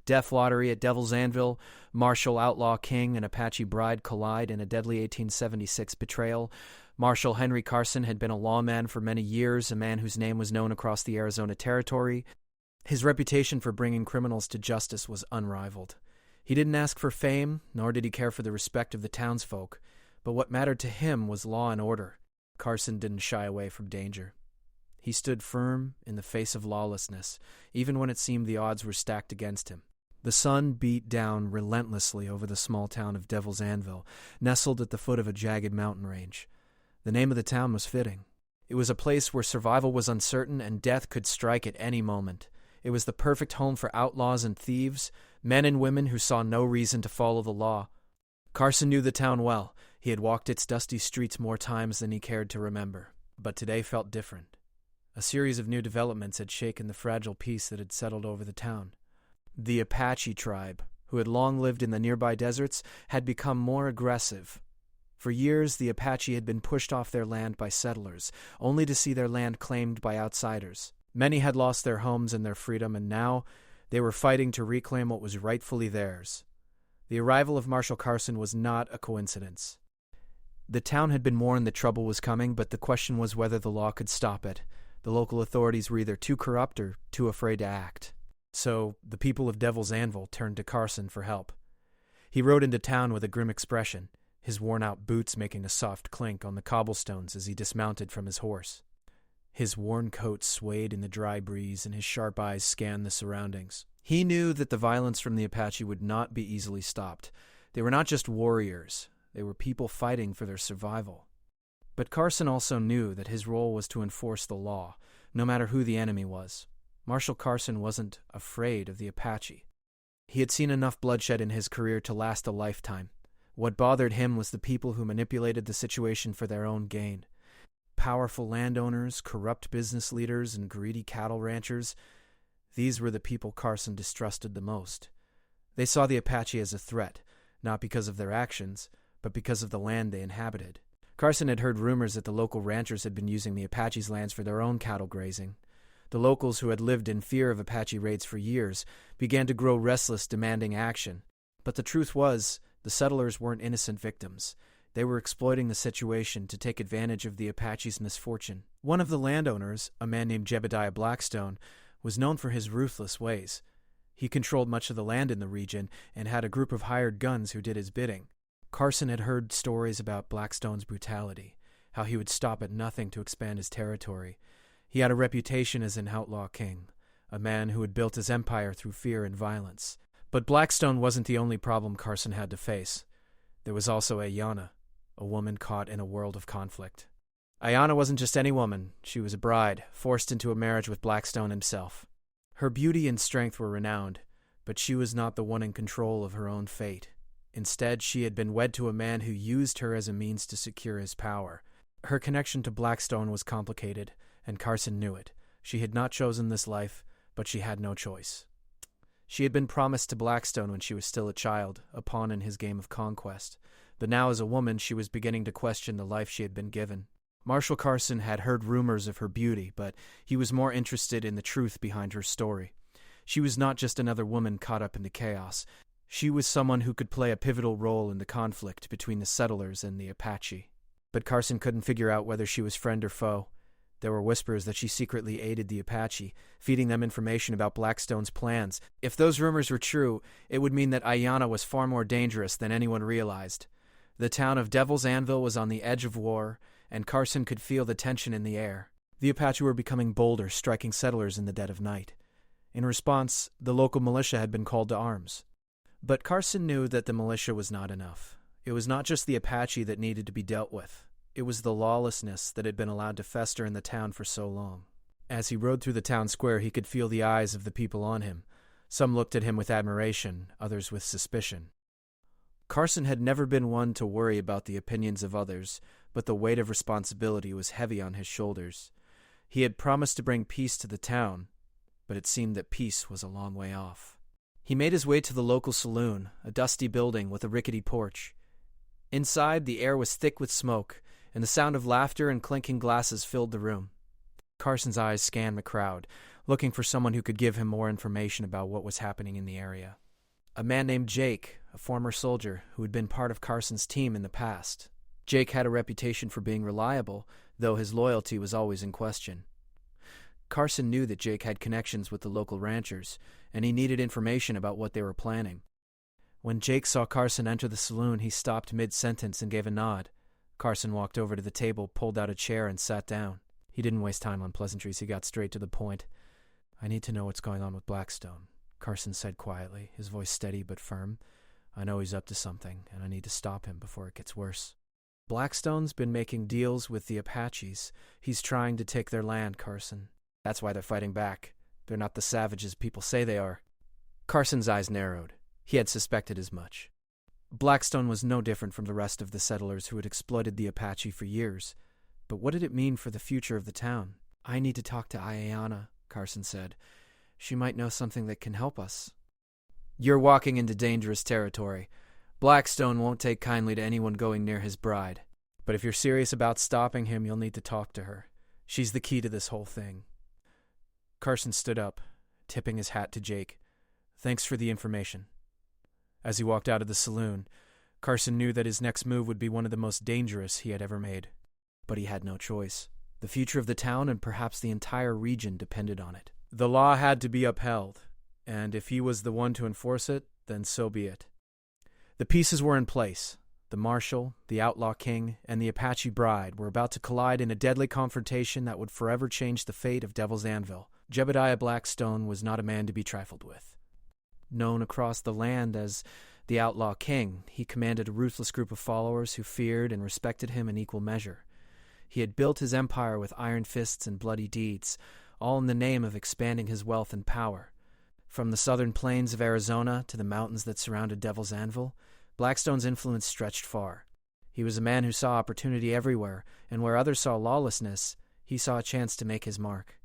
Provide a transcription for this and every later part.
Death lottery at Devil's Anvil, Marshal Outlaw King and Apache bride collide in a deadly 1876 betrayal. Marshal Henry Carson had been a lawman for many years, a man whose name was known across the Arizona Territory. His reputation for bringing criminals to justice was unrivaled. He didn't ask for fame, nor did he care for the respect of the townsfolk, but what mattered to him was law and order. Carson didn't shy away from danger. He stood firm in the face of lawlessness, even when it seemed the odds were stacked against him. The sun beat down relentlessly over the small town of Devil's Anvil, nestled at the foot of a jagged mountain range. The name of the town was fitting. It was a place where survival was uncertain and death could strike at any moment. It was the perfect home for outlaws and thieves, men and women who saw no reason to follow the law. Carson knew the town well. He had walked its dusty streets more times than he cared to remember. But today felt different. A series of new developments had shaken the fragile peace that had settled over the town. The Apache tribe, who had long lived in the nearby deserts, had become more aggressive. For years, the Apache had been pushed off their land by settlers, only to see their land claimed by outsiders. Many had lost their homes and their freedom, and now they were fighting to reclaim what was rightfully theirs. The arrival of Marshal Carson was not a coincidence. The town had been warned that trouble was coming, but the question was whether the law could stop it. The local authorities were either too corrupt or too afraid to act. So the people of Devil's Anvil turned to Carson for help. He rode into town with a grim expression, his worn-out boots making a soft clink on the cobblestones as he dismounted from his horse. His worn coat swayed in the dry breeze, and his sharp eyes scanned the surroundings. He knew that the violence from the Apache would not be easily stopped. They were not just warriors. They were people fighting for their survival. But Carson also knew that his role was to enforce the law, no matter who the enemy was. Marshal Carson wasn't afraid of the Apache. He had seen enough bloodshed in his career to last a lifetime. What bothered him was the people who manipulated the situation for their own gain. Powerful landowners, corrupt business leaders, and greedy cattle ranchers. These were the people Carson distrusted the most. They saw the Apache as a threat, not because of their actions, but because of the land they inhabited. Carson had heard rumors that the local ranchers had been using the Apache's lands for their own cattle grazing. The locals, who had lived in fear of Apache raids for years, began to grow restless, demanding action. But the truth was, the settlers weren't innocent victims. They were exploiting the situation to take advantage of the Apache's misfortune. One of the landowners, a man named Jebediah Blackstone, was known for his ruthless ways. He controlled much of the land in the region and had a group of hired guns who did his bidding. Carson had heard stories about Blackstone's brutality, how he would stop at nothing to expand his territory. He had a reputation as an outlaw king, a man who had built his empire through fear and violence. But Blackstone wasn't the only problem Carson had to face. There was also Ayanna, a woman caught in a world of conflict. Ayanna wasn't just any woman. She was a bride, forced into a marriage with Blackstone himself. Her beauty and strength were renowned, but she was not the one in control of her own fate. Instead, she had been wed to a man who used her as a means to secure his power. Her connection to Blackstone was complicated, and Carson knew it. She had not chosen this life, but she had no choice. She had been promised to Blackstone when she was still a child, a pawn in his game of conquest. But now as a woman, she was beginning to question the life she had been given. Marshal Carson had heard rumors of her beauty, but he was more interested in the truth behind her story. She was not just another woman caught up in the chaos. She was someone who could play a pivotal role in the conflict between the settlers and the Apache. But Carson couldn't figure out whether she was friend or foe. There were whispers that she secretly aided the Apache, feeding them information about Blackstone's plans. If those rumors were true, it would mean that Ayanna was far more dangerous than anyone realized. The town of Devil's Anvil was on the edge of war, and Carson could feel the tension in the air. The Apache were becoming bolder, striking settlers in the dead of night. In response, the local militia had been called to arms. But Carson knew that the militia was not enough. It was not just the Apache that needed to be dealt with. It was the lawlessness that had been allowed to fester in the town for so long. As he rode through the town square, he could feel the eyes of the people on him. Some looked at him with admiration, others with suspicion. Carson had never been one to worry about the opinions of others, but the weight of responsibility was heavy on his shoulders. He had promised to bring peace to the town, but it seemed that peace was a long way off. He made his way to the local saloon, a dusty building with a rickety porch. Inside, the air was thick with smoke, and the sound of laughter and clinking glasses filled the room. Carson's eyes scanned the crowd. looking for someone who could give him more information about what was happening in the area. A man named Jake, a former soldier who had been part of Carson's team in the past. Jake had a reputation for being reliable, though his loyalty was always in question. Carson knew that Jake had connections with the local ranchers, and he needed information about what they were planning. When Jake saw Carson enter the saloon, he stopped mid-sentence and gave a nod. Carson walked over to the table, pulled out a chair, and sat down. He didn't waste time on pleasantries. He got straight to the point. "I need to know what's going on with Blackstone," Carson said quietly, his voice steady but firm. "I know he's up to something, and I need to stop him before it gets worse." "Blackstone's been making deals with the Apaches. He's trying to take their land, Carson. That's why they're fighting back. They're not the savages people say they are." Carson's eyes narrowed. He had suspected as much. Blackstone was no different from the rest of the settlers who had exploited the Apache for years. But what did it mean for the future of the town? "I need to talk to Ayanna," Carson said. "She might know something that can help us." "You're walking into dangerous territory. Blackstone won't take kindly to anyone going near his bride. But if you're serious about stopping him, you'll need to talk to her. She's the key to this whole thing." Carson stood up, tipping his hat to Jake. "Thanks for the information." As he walked out of the saloon, Carson knew that his next move would be one of the most dangerous he had ever made. But he had no choice. The future of the town and perhaps the entire region depended on it. The law had to be upheld, and if he was the one to enforce it, then so be it. The pieces were in place. The marshal, the outlaw king, and the Apache bride were about to collide in a deadly confrontation that would forever change the fate of Devil's Anvil. Jebediah Blackstone was not a man to be trifled with. Known across the land as the Outlaw King, he commanded a ruthless group of followers who feared and respected him in equal measure. He had built his empire with iron fists and bloody deeds, all in the name of expanding his wealth and power. From the southern plains of Arizona to the mountains that surrounded Devil's Anvil, Blackstone's influence stretched far. He was a man who saw opportunity everywhere, and where others saw lawlessness, he saw a chance to make his mark.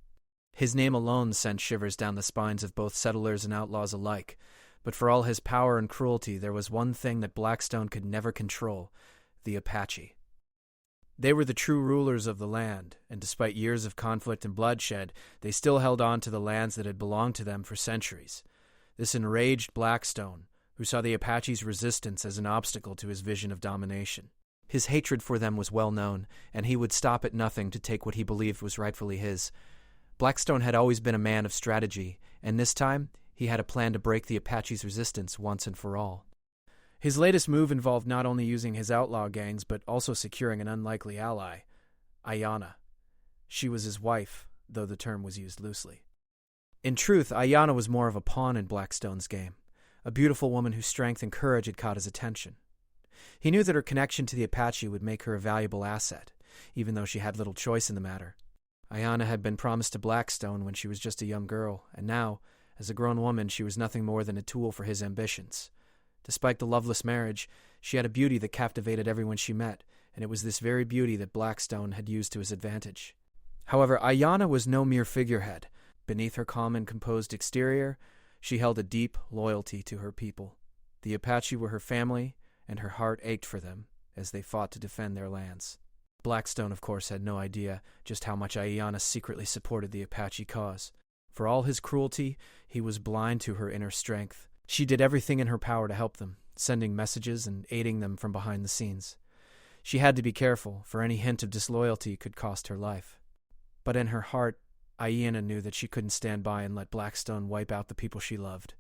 His name alone sent shivers down the spines of both settlers and outlaws alike, but for all his power and cruelty, there was one thing that Blackstone could never control: the Apache. They were the true rulers of the land, and despite years of conflict and bloodshed, they still held on to the lands that had belonged to them for centuries. This enraged Blackstone, who saw the Apache's resistance as an obstacle to his vision of domination. His hatred for them was well known, and he would stop at nothing to take what he believed was rightfully his. Blackstone had always been a man of strategy, and this time he had a plan to break the Apache's resistance once and for all. His latest move involved not only using his outlaw gangs, but also securing an unlikely ally, Ayanna. She was his wife, though the term was used loosely. In truth, Ayanna was more of a pawn in Blackstone's game, a beautiful woman whose strength and courage had caught his attention. He knew that her connection to the Apache would make her a valuable asset, even though she had little choice in the matter. Ayanna had been promised to Blackstone when she was just a young girl, and now, as a grown woman, she was nothing more than a tool for his ambitions. Despite the loveless marriage, she had a beauty that captivated everyone she met, and it was this very beauty that Blackstone had used to his advantage. However, Ayanna was no mere figurehead. Beneath her calm and composed exterior, she held a deep loyalty to her people. The Apache were her family, and her heart ached for them as they fought to defend their lands. Blackstone, of course, had no idea just how much Ayanna secretly supported the Apache cause. For all his cruelty, he was blind to her inner strength. She did everything in her power to help them, sending messages and aiding them from behind the scenes. She had to be careful, for any hint of disloyalty could cost her life. But in her heart, Ayanna knew that she couldn't stand by and let Blackstone wipe out the people she loved.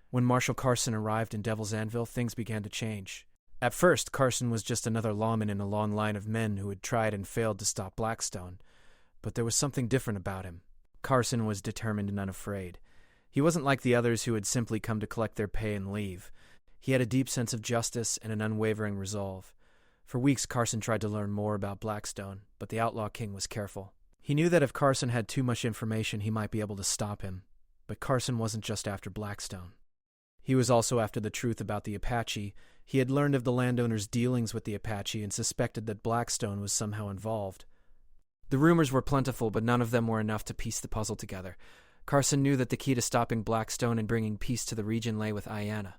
When Marshal Carson arrived in Devil's Anvil, things began to change. At first, Carson was just another lawman in a long line of men who had tried and failed to stop Blackstone. But there was something different about him. Carson was determined and unafraid. He wasn't like the others who had simply come to collect their pay and leave. He had a deep sense of justice and an unwavering resolve. For weeks, Carson tried to learn more about Blackstone, but the Outlaw King was careful. He knew that if Carson had too much information, he might be able to stop him. But Carson wasn't just after Blackstone. He was also after the truth about the Apache. He had learned of the landowner's dealings with the Apache and suspected that Blackstone was somehow involved. The rumors were plentiful, but none of them were enough to piece the puzzle together. Carson knew that the key to stopping Blackstone and bringing peace to the region lay with Ayanna.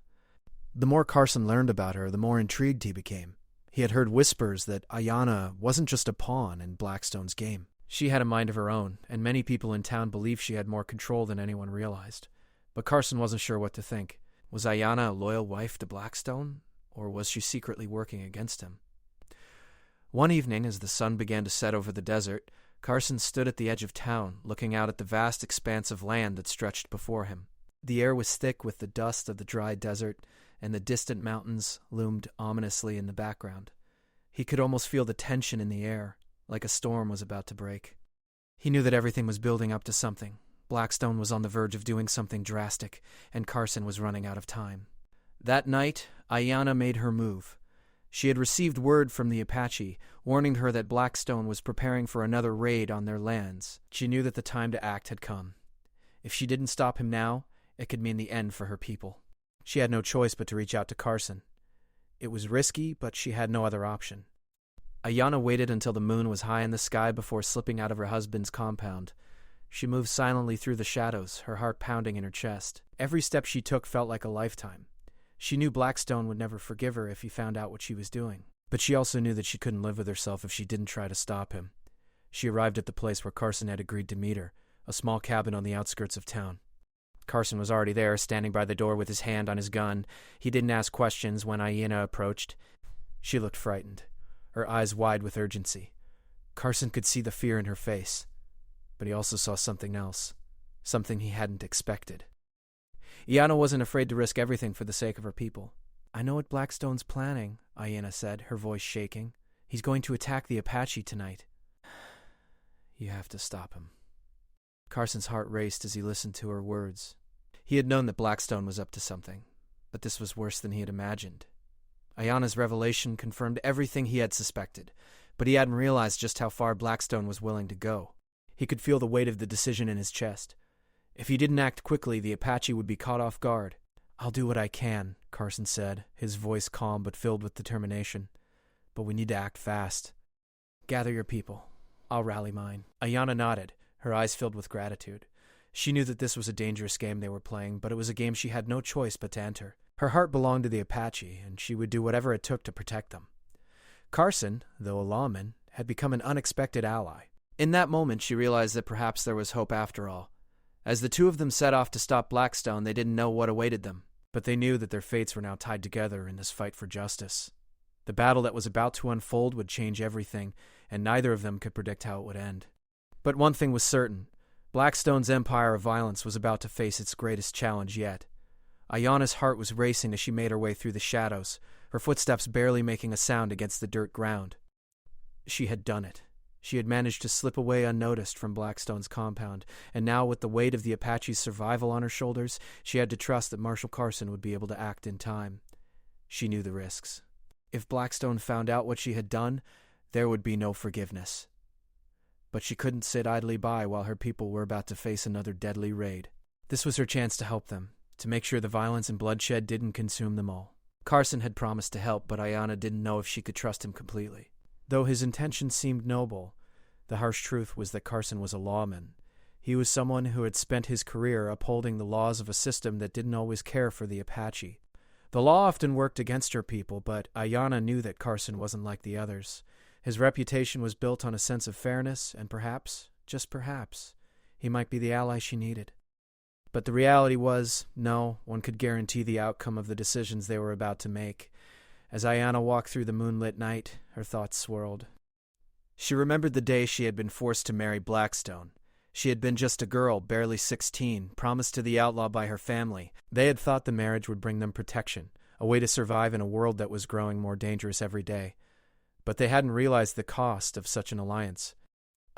The more Carson learned about her, the more intrigued he became. He had heard whispers that Ayanna wasn't just a pawn in Blackstone's game. She had a mind of her own, and many people in town believed she had more control than anyone realized. But Carson wasn't sure what to think. Was Ayanna a loyal wife to Blackstone, or was she secretly working against him? One evening, as the sun began to set over the desert, Carson stood at the edge of town, looking out at the vast expanse of land that stretched before him. The air was thick with the dust of the dry desert, and the distant mountains loomed ominously in the background. He could almost feel the tension in the air, like a storm was about to break. He knew that everything was building up to something. Blackstone was on the verge of doing something drastic, and Carson was running out of time. That night, Ayanna made her move. She had received word from the Apache, warning her that Blackstone was preparing for another raid on their lands. She knew that the time to act had come. If she didn't stop him now, it could mean the end for her people. She had no choice but to reach out to Carson. It was risky, but she had no other option. Ayanna waited until the moon was high in the sky before slipping out of her husband's compound. She moved silently through the shadows, her heart pounding in her chest. Every step she took felt like a lifetime. She knew Blackstone would never forgive her if he found out what she was doing. But she also knew that she couldn't live with herself if she didn't try to stop him. She arrived at the place where Carson had agreed to meet her, a small cabin on the outskirts of town. Carson was already there, standing by the door with his hand on his gun. He didn't ask questions when Ayanna approached. She looked frightened, her eyes wide with urgency. Carson could see the fear in her face, but he also saw something else, something he hadn't expected. Ayanna wasn't afraid to risk everything for the sake of her people. "I know what Blackstone's planning," Ayanna said, her voice shaking. "He's going to attack the Apache tonight." "You have to stop him." Carson's heart raced as he listened to her words. He had known that Blackstone was up to something, but this was worse than he had imagined. Ayanna's revelation confirmed everything he had suspected, but he hadn't realized just how far Blackstone was willing to go. He could feel the weight of the decision in his chest. If he didn't act quickly, the Apache would be caught off guard. "I'll do what I can," Carson said, his voice calm but filled with determination. "But we need to act fast. Gather your people. I'll rally mine." Ayanna nodded, her eyes filled with gratitude. She knew that this was a dangerous game they were playing, but it was a game she had no choice but to enter. Her heart belonged to the Apache, and she would do whatever it took to protect them. Carson, though a lawman, had become an unexpected ally. In that moment, she realized that perhaps there was hope after all. As the two of them set off to stop Blackstone, they didn't know what awaited them, but they knew that their fates were now tied together in this fight for justice. The battle that was about to unfold would change everything, and neither of them could predict how it would end. But one thing was certain. Blackstone's empire of violence was about to face its greatest challenge yet. Ayanna's heart was racing as she made her way through the shadows, her footsteps barely making a sound against the dirt ground. She had done it. She had managed to slip away unnoticed from Blackstone's compound, and now with the weight of the Apache's survival on her shoulders, she had to trust that Marshal Carson would be able to act in time. She knew the risks. If Blackstone found out what she had done, there would be no forgiveness. But she couldn't sit idly by while her people were about to face another deadly raid. This was her chance to help them, to make sure the violence and bloodshed didn't consume them all. Carson had promised to help, but Ayanna didn't know if she could trust him completely. Though his intentions seemed noble, the harsh truth was that Carson was a lawman. He was someone who had spent his career upholding the laws of a system that didn't always care for the Apache. The law often worked against her people, but Ayanna knew that Carson wasn't like the others. His reputation was built on a sense of fairness, and perhaps, just perhaps, he might be the ally she needed. But the reality was, no one could guarantee the outcome of the decisions they were about to make. As Ayanna walked through the moonlit night, her thoughts swirled. She remembered the day she had been forced to marry Blackstone. She had been just a girl, barely 16, promised to the outlaw by her family. They had thought the marriage would bring them protection, a way to survive in a world that was growing more dangerous every day. But they hadn't realized the cost of such an alliance.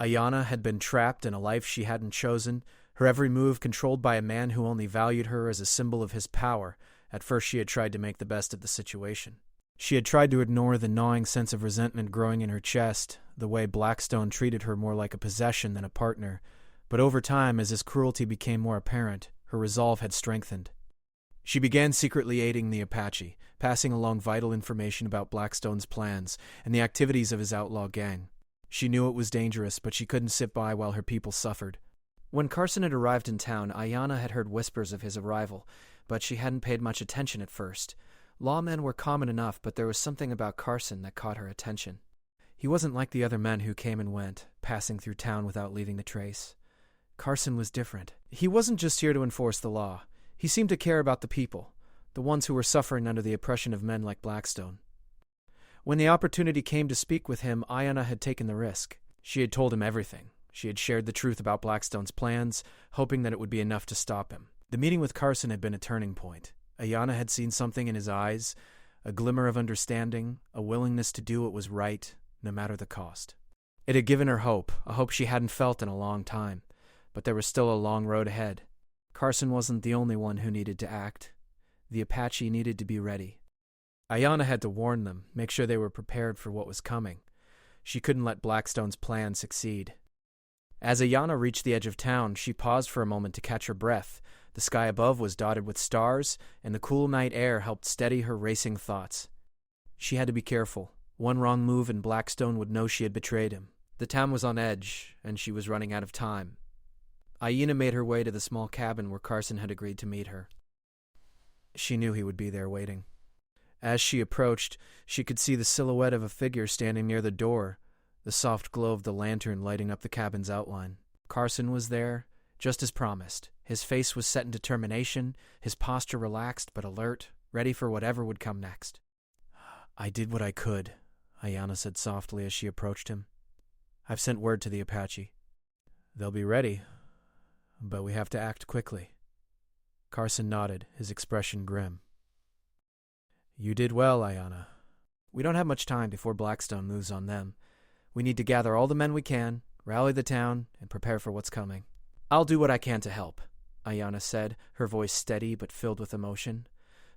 Ayanna had been trapped in a life she hadn't chosen, her every move controlled by a man who only valued her as a symbol of his power. At first she had tried to make the best of the situation. She had tried to ignore the gnawing sense of resentment growing in her chest, the way Blackstone treated her more like a possession than a partner. But over time, as his cruelty became more apparent, her resolve had strengthened. She began secretly aiding the Apache, passing along vital information about Blackstone's plans and the activities of his outlaw gang. She knew it was dangerous, but she couldn't sit by while her people suffered. When Carson had arrived in town, Ayanna had heard whispers of his arrival, but she hadn't paid much attention at first. Lawmen were common enough, but there was something about Carson that caught her attention. He wasn't like the other men who came and went, passing through town without leaving a trace. Carson was different. He wasn't just here to enforce the law. He seemed to care about the people, the ones who were suffering under the oppression of men like Blackstone. When the opportunity came to speak with him, Ayanna had taken the risk. She had told him everything. She had shared the truth about Blackstone's plans, hoping that it would be enough to stop him. The meeting with Carson had been a turning point. Ayanna had seen something in his eyes, a glimmer of understanding, a willingness to do what was right, no matter the cost. It had given her hope, a hope she hadn't felt in a long time, but there was still a long road ahead. Carson wasn't the only one who needed to act. The Apache needed to be ready. Ayanna had to warn them, make sure they were prepared for what was coming. She couldn't let Blackstone's plan succeed. As Ayanna reached the edge of town, she paused for a moment to catch her breath. The sky above was dotted with stars, and the cool night air helped steady her racing thoughts. She had to be careful. One wrong move and Blackstone would know she had betrayed him. The town was on edge, and she was running out of time. Ayanna made her way to the small cabin where Carson had agreed to meet her. She knew he would be there waiting. As she approached, she could see the silhouette of a figure standing near the door, the soft glow of the lantern lighting up the cabin's outline. Carson was there, just as promised. His face was set in determination, his posture relaxed but alert, ready for whatever would come next. "I did what I could," Ayanna said softly as she approached him. "I've sent word to the Apache. They'll be ready, but we have to act quickly." Carson nodded, his expression grim. "You did well, Ayanna. We don't have much time before Blackstone moves on them. We need to gather all the men we can, rally the town, and prepare for what's coming." "I'll do what I can to help," Ayanna said, her voice steady but filled with emotion.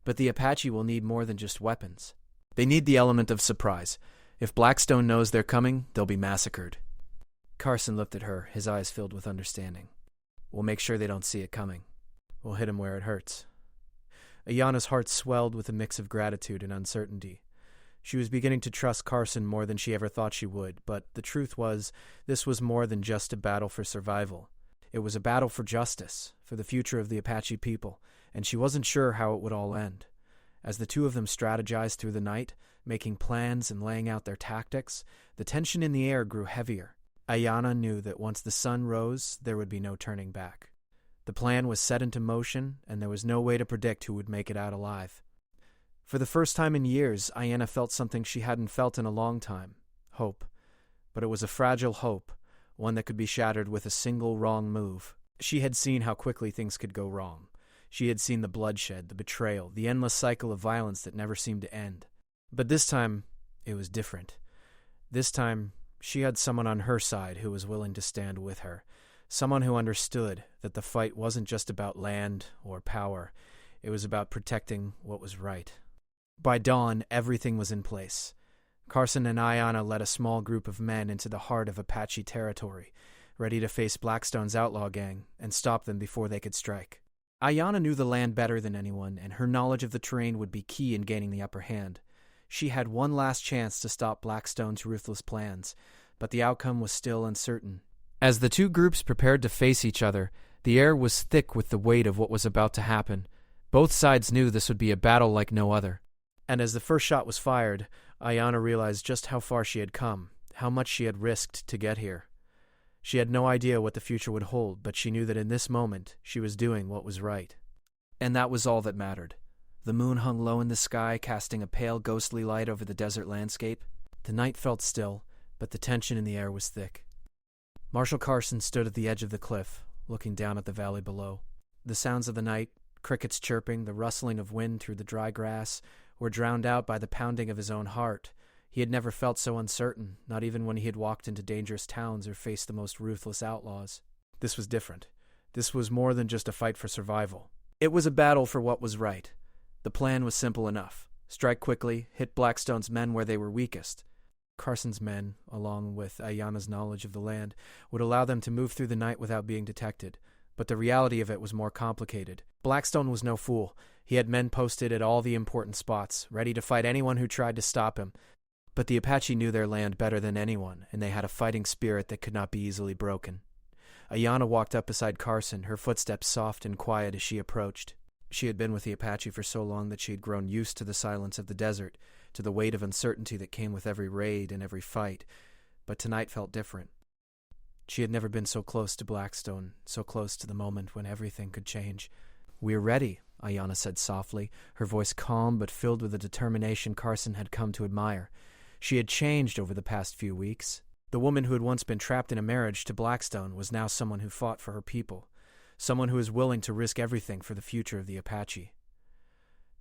"But the Apache will need more than just weapons. They need the element of surprise. If Blackstone knows they're coming, they'll be massacred." Carson looked at her, his eyes filled with understanding. "We'll make sure they don't see it coming. We'll hit him where it hurts." Ayanna's heart swelled with a mix of gratitude and uncertainty. She was beginning to trust Carson more than she ever thought she would, but the truth was, this was more than just a battle for survival. It was a battle for justice, for the future of the Apache people, and she wasn't sure how it would all end. As the two of them strategized through the night, making plans and laying out their tactics, the tension in the air grew heavier. Ayanna knew that once the sun rose, there would be no turning back. The plan was set into motion, and there was no way to predict who would make it out alive. For the first time in years, Ayanna felt something she hadn't felt in a long time: hope. But it was a fragile hope, one that could be shattered with a single wrong move. She had seen how quickly things could go wrong. She had seen the bloodshed, the betrayal, the endless cycle of violence that never seemed to end. But this time, it was different. This time, she had someone on her side who was willing to stand with her. Someone who understood that the fight wasn't just about land or power. It was about protecting what was right. By dawn, everything was in place. Carson and Ayanna led a small group of men into the heart of Apache territory, ready to face Blackstone's outlaw gang and stop them before they could strike. Ayanna knew the land better than anyone, and her knowledge of the terrain would be key in gaining the upper hand. She had one last chance to stop Blackstone's ruthless plans, but the outcome was still uncertain. As the two groups prepared to face each other, the air was thick with the weight of what was about to happen. Both sides knew this would be a battle like no other. And as the first shot was fired, Ayanna realized just how far she had come, how much she had risked to get here. She had no idea what the future would hold, but she knew that in this moment, she was doing what was right. And that was all that mattered. The moon hung low in the sky, casting a pale, ghostly light over the desert landscape. The night felt still, but the tension in the air was thick. Marshal Carson stood at the edge of the cliff, looking down at the valley below. The sounds of the night, crickets chirping, the rustling of wind through the dry grass, were drowned out by the pounding of his own heart. He had never felt so uncertain, not even when he had walked into dangerous towns or faced the most ruthless outlaws. This was different. This was more than just a fight for survival. It was a battle for what was right. The plan was simple enough. Strike quickly, hit Blackstone's men where they were weakest. Carson's men, along with Ayanna's knowledge of the land, would allow them to move through the night without being detected. But the reality of it was more complicated. Blackstone was no fool. He had men posted at all the important spots, ready to fight anyone who tried to stop him. But the Apache knew their land better than anyone, and they had a fighting spirit that could not be easily broken. Ayanna walked up beside Carson, her footsteps soft and quiet as she approached. She had been with the Apache for so long that she had grown used to the silence of the desert, to the weight of uncertainty that came with every raid and every fight, but tonight felt different. She had never been so close to Blackstone, so close to the moment when everything could change. "We're ready," Ayanna said softly, her voice calm but filled with a determination Carson had come to admire. She had changed over the past few weeks. The woman who had once been trapped in a marriage to Blackstone was now someone who fought for her people, someone who was willing to risk everything for the future of the Apache.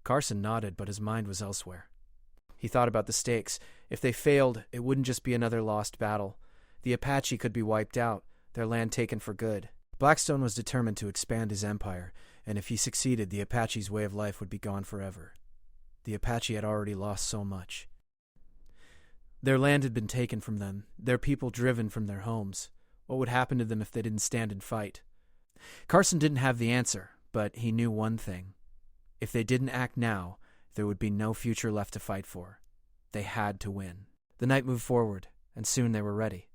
Carson nodded, but his mind was elsewhere. He thought about the stakes. If they failed, it wouldn't just be another lost battle. The Apache could be wiped out, their land taken for good. Blackstone was determined to expand his empire, and if he succeeded, the Apache's way of life would be gone forever. The Apache had already lost so much. Their land had been taken from them, their people driven from their homes. What would happen to them if they didn't stand and fight? Carson didn't have the answer, but he knew one thing. If they didn't act now, there would be no future left to fight for. They had to win. The night moved forward, and soon they were ready.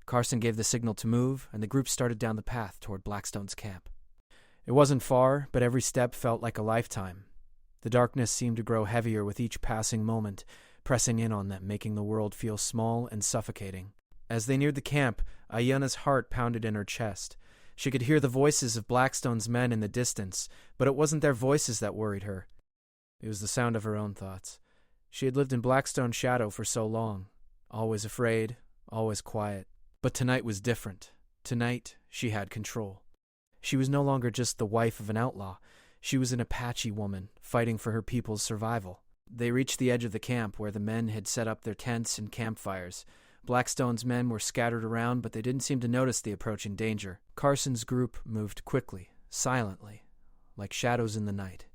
Carson gave the signal to move, and the group started down the path toward Blackstone's camp. It wasn't far, but every step felt like a lifetime. The darkness seemed to grow heavier with each passing moment, pressing in on them, making the world feel small and suffocating. As they neared the camp, Ayanna's heart pounded in her chest. She could hear the voices of Blackstone's men in the distance, but it wasn't their voices that worried her. It was the sound of her own thoughts. She had lived in Blackstone's shadow for so long, always afraid, always quiet. But tonight was different. Tonight, she had control. She was no longer just the wife of an outlaw. She was an Apache woman, fighting for her people's survival. They reached the edge of the camp where the men had set up their tents and campfires. Blackstone's men were scattered around, but they didn't seem to notice the approaching danger. Carson's group moved quickly, silently, like shadows in the night.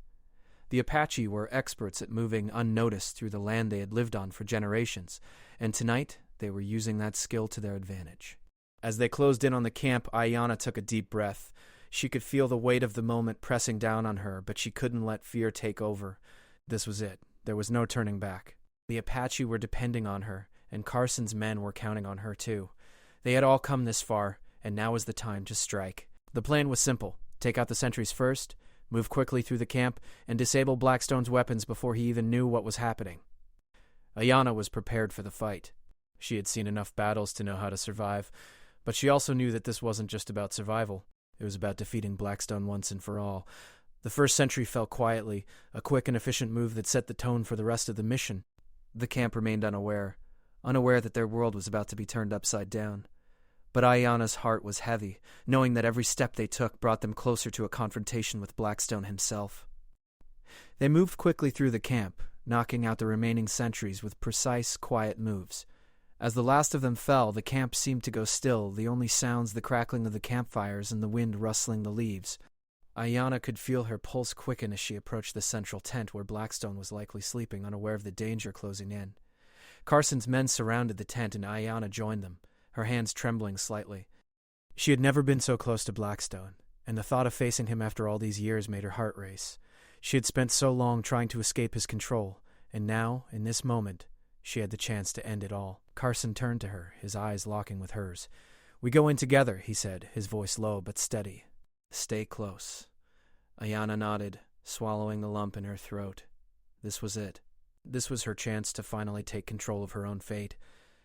The Apache were experts at moving unnoticed through the land they had lived on for generations, and tonight they were using that skill to their advantage. As they closed in on the camp, Ayanna took a deep breath. She could feel the weight of the moment pressing down on her, but she couldn't let fear take over. This was it. There was no turning back. The Apache were depending on her, and Carson's men were counting on her too. They had all come this far, and now was the time to strike. The plan was simple. Take out the sentries first, move quickly through the camp, and disable Blackstone's weapons before he even knew what was happening. Ayanna was prepared for the fight. She had seen enough battles to know how to survive, but she also knew that this wasn't just about survival. It was about defeating Blackstone once and for all. The first sentry fell quietly, a quick and efficient move that set the tone for the rest of the mission. The camp remained unaware that their world was about to be turned upside down. But Ayanna's heart was heavy, knowing that every step they took brought them closer to a confrontation with Blackstone himself. They moved quickly through the camp, knocking out the remaining sentries with precise, quiet moves. As the last of them fell, the camp seemed to go still, the only sounds the crackling of the campfires and the wind rustling the leaves. Ayanna could feel her pulse quicken as she approached the central tent where Blackstone was likely sleeping, unaware of the danger closing in. Carson's men surrounded the tent and Ayanna joined them, her hands trembling slightly. She had never been so close to Blackstone, and the thought of facing him after all these years made her heart race. She had spent so long trying to escape his control, and now, in this moment, she had the chance to end it all. Carson turned to her, his eyes locking with hers. "We go in together," he said, his voice low but steady. "Stay close." Ayanna nodded, swallowing the lump in her throat. This was it. This was her chance to finally take control of her own fate.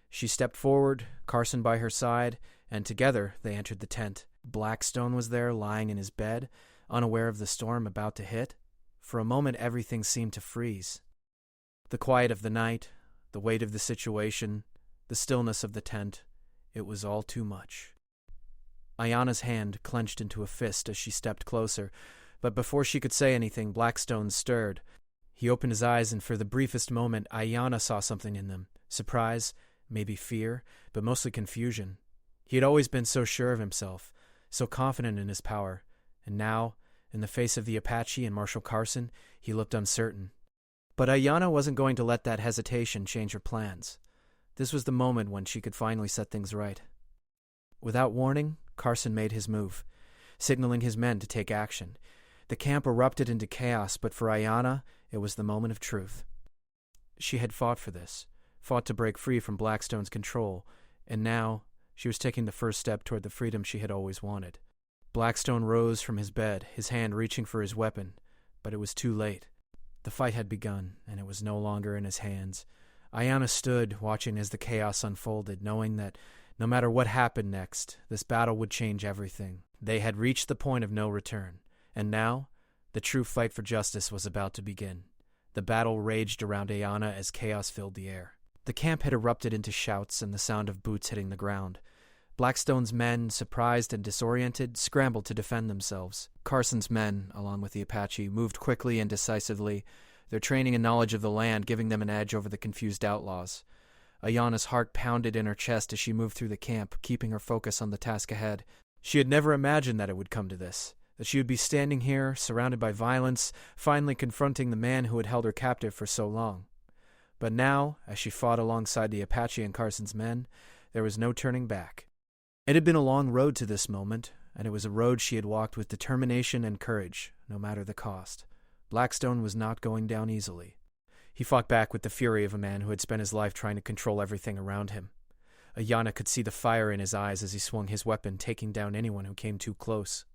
She stepped forward, Carson by her side, and together they entered the tent. Blackstone was there, lying in his bed, unaware of the storm about to hit. For a moment everything seemed to freeze. The quiet of the night, the weight of the situation, the stillness of the tent, it was all too much. Ayanna's hand clenched into a fist as she stepped closer, but before she could say anything, Blackstone stirred. He opened his eyes, and for the briefest moment, Ayanna saw something in them. Surprise, maybe fear, but mostly confusion. He had always been so sure of himself, so confident in his power, and now, in the face of the Apache and Marshal Carson, he looked uncertain. But Ayanna wasn't going to let that hesitation change her plans. This was the moment when she could finally set things right. Without warning, Carson made his move, signaling his men to take action. The camp erupted into chaos, but for Ayanna, it was the moment of truth. She had fought for this, fought to break free from Blackstone's control, and now she was taking the first step toward the freedom she had always wanted. Blackstone rose from his bed, his hand reaching for his weapon, But it was too late. The fight had begun, and it was no longer in his hands. Ayanna stood, watching as the chaos unfolded, knowing that no matter what happened next, this battle would change everything. They had reached the point of no return, and now, the true fight for justice was about to begin. The battle raged around Ayanna as chaos filled the air. The camp had erupted into shouts and the sound of boots hitting the ground. Blackstone's men, surprised and disoriented, scrambled to defend themselves. Carson's men, along with the Apache, moved quickly and decisively, their training and knowledge of the land giving them an edge over the confused outlaws. Ayanna's heart pounded in her chest as she moved through the camp, keeping her focus on the task ahead. She had never imagined that it would come to this, that she would be standing here, surrounded by violence, finally confronting the man who had held her captive for so long. But now, as she fought alongside the Apache and Carson's men, there was no turning back. It had been a long road to this moment, and it was a road she had walked with determination and courage, no matter the cost. Blackstone was not going down easily. He fought back with the fury of a man who had spent his life trying to control everything around him. Ayanna could see the fire in his eyes as he swung his weapon, taking down anyone who came too close.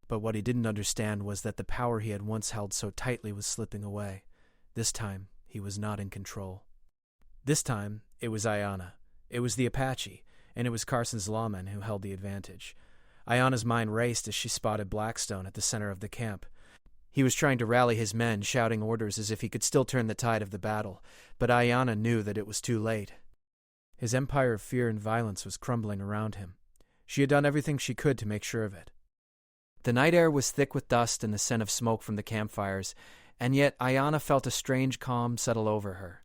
But what he didn't understand was that the power he had once held so tightly was slipping away. This time, he was not in control. This time, it was Ayanna. It was the Apache, and it was Carson's lawmen who held the advantage. Ayanna's mind raced as she spotted Blackstone at the center of the camp. He was trying to rally his men, shouting orders as if he could still turn the tide of the battle, but Ayanna knew that it was too late. His empire of fear and violence was crumbling around him. She had done everything she could to make sure of it. The night air was thick with dust and the scent of smoke from the campfires, and yet Ayanna felt a strange calm settle over her.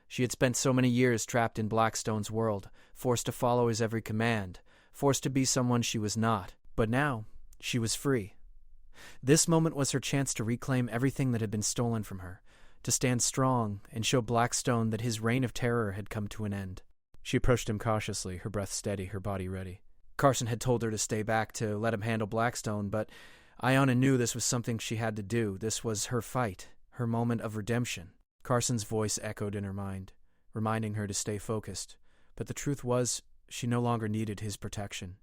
She had spent so many years trapped in Blackstone's world, forced to follow his every command, forced to be someone she was not. But now, she was free. This moment was her chance to reclaim everything that had been stolen from her, to stand strong and show Blackstone that his reign of terror had come to an end. She approached him cautiously, her breath steady, her body ready. Carson had told her to stay back, to let him handle Blackstone, but Ayanna knew this was something she had to do. This was her fight, her moment of redemption. Carson's voice echoed in her mind, reminding her to stay focused. But the truth was, she no longer needed his protection.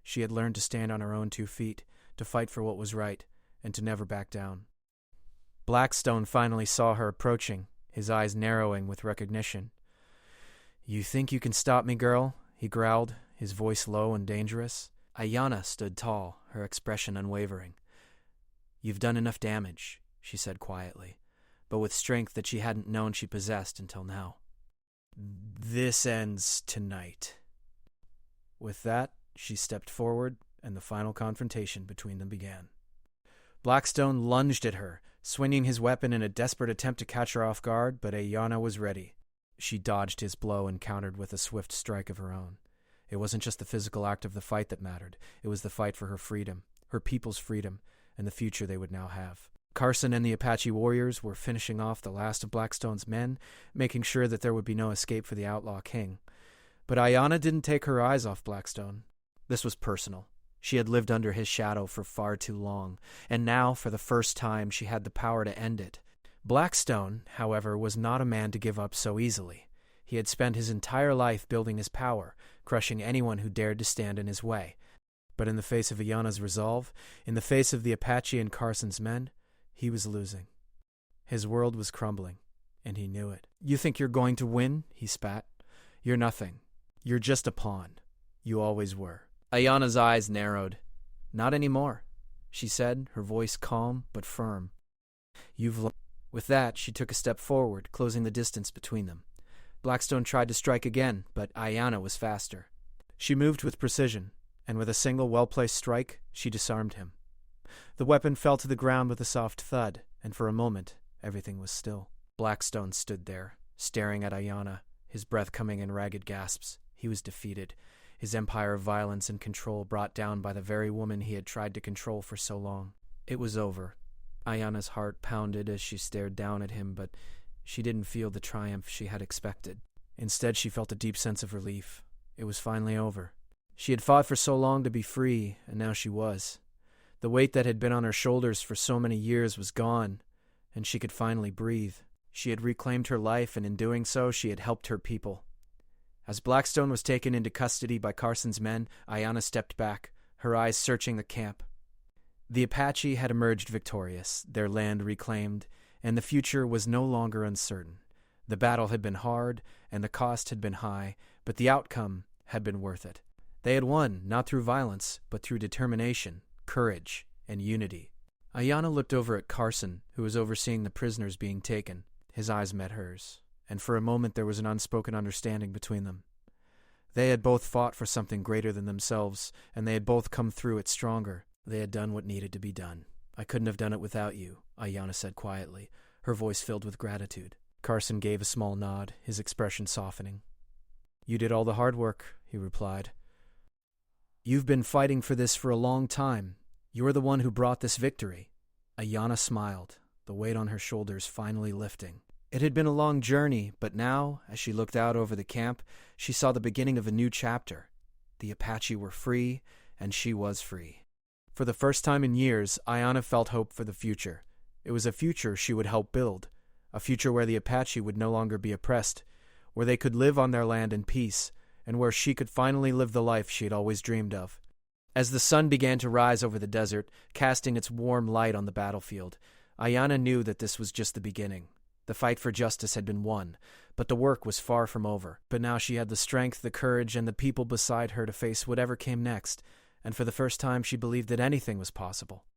She had learned to stand on her own 2 feet, to fight for what was right, and to never back down. Blackstone finally saw her approaching, his eyes narrowing with recognition. "You think you can stop me, girl?" he growled, his voice low and dangerous. Ayanna stood tall, her expression unwavering. "You've done enough damage," she said quietly, but with strength that she hadn't known she possessed until now. "This ends tonight." With that, she stepped forward, and the final confrontation between them began. Blackstone lunged at her, swinging his weapon in a desperate attempt to catch her off guard, but Ayanna was ready. She dodged his blow and countered with a swift strike of her own. It wasn't just the physical act of the fight that mattered. It was the fight for her freedom, her people's freedom, and the future they would now have. Carson and the Apache warriors were finishing off the last of Blackstone's men, making sure that there would be no escape for the outlaw king. But Ayanna didn't take her eyes off Blackstone. This was personal. She had lived under his shadow for far too long, and now, for the first time, she had the power to end it. Blackstone, however, was not a man to give up so easily. He had spent his entire life building his power, crushing anyone who dared to stand in his way. But in the face of Ayanna's resolve, in the face of the Apache and Carson's men, he was losing. His world was crumbling, and he knew it. "You think you're going to win?" he spat. "You're nothing. You're just a pawn. You always were." Ayanna's eyes narrowed. "Not anymore," she said, her voice calm but firm. With that, she took a step forward, closing the distance between them. Blackstone tried to strike again, but Ayanna was faster. She moved with precision, and with a single well-placed strike, she disarmed him. The weapon fell to the ground with a soft thud, and for a moment, everything was still. Blackstone stood there, staring at Ayanna, his breath coming in ragged gasps. He was defeated, his empire of violence and control brought down by the very woman he had tried to control for so long. It was over. Ayanna's heart pounded as she stared down at him, but she didn't feel the triumph she had expected. Instead, she felt a deep sense of relief. It was finally over. She had fought for so long to be free, and now she was. The weight that had been on her shoulders for so many years was gone, and she could finally breathe. She had reclaimed her life, and in doing so, she had helped her people. As Blackstone was taken into custody by Carson's men, Ayanna stepped back, her eyes searching the camp. The Apache had emerged victorious, their land reclaimed, and the future was no longer uncertain. The battle had been hard, and the cost had been high, but the outcome had been worth it. They had won, not through violence, but through determination, courage, and unity. Ayanna looked over at Carson, who was overseeing the prisoners being taken. His eyes met hers, and for a moment there was an unspoken understanding between them. They had both fought for something greater than themselves, and they had both come through it stronger. They had done what needed to be done. "I couldn't have done it without you," Ayanna said quietly, her voice filled with gratitude. Carson gave a small nod, his expression softening. "You did all the hard work," he replied. "You've been fighting for this for a long time. You're the one who brought this victory." Ayanna smiled, the weight on her shoulders finally lifting. It had been a long journey, but now, as she looked out over the camp, she saw the beginning of a new chapter. The Apache were free, and she was free. For the first time in years, Ayanna felt hope for the future. It was a future she would help build, a future where the Apache would no longer be oppressed, where they could live on their land in peace, and where she could finally live the life she had always dreamed of. As the sun began to rise over the desert, casting its warm light on the battlefield, Ayanna knew that this was just the beginning. The fight for justice had been won, but the work was far from over. But now she had the strength, the courage, and the people beside her to face whatever came next, and for the first time she believed that anything was possible.